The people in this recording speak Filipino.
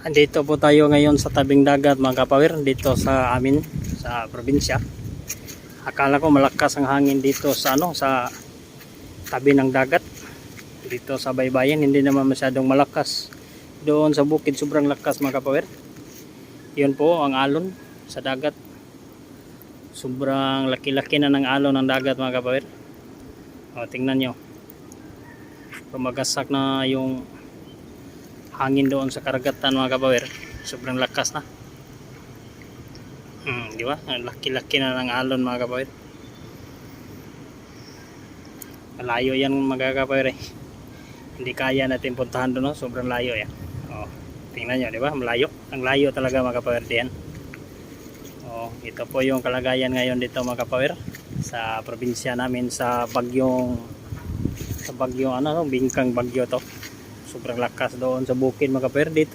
Andito po tayo ngayon sa tabing dagat mga kapawir, dito sa amin sa probinsya. Akala ko malakas ang hangin dito sa sa tabi ng dagat. Dito sa baybayin hindi naman masyadong malakas. Doon sa bukid sobrang lakas mga kapawir. Yun po ang alon sa dagat. Sobrang laki-laki na ng alon ng dagat mga kapawir. O, tingnan nyo. Pumagasak na yung hangin doon sa karagatan mga kapawir. Sobrang lakas na. Di ba? Laki-laki na ng alon mga kapawir. Malayo yan mga kapawir eh. Hindi kaya natin puntahan doon, no? Sobrang layo yan. Oh, tingnan nyo, di ba? Malayo. Ang layo talaga mga kapawir diyan. Oh, ito po yung kalagayan ngayon dito mga kapawir sa probinsya namin sa bagyong Bingkang bagyo to. Sobrang lakas doon sa bukid mga kapawir. Dito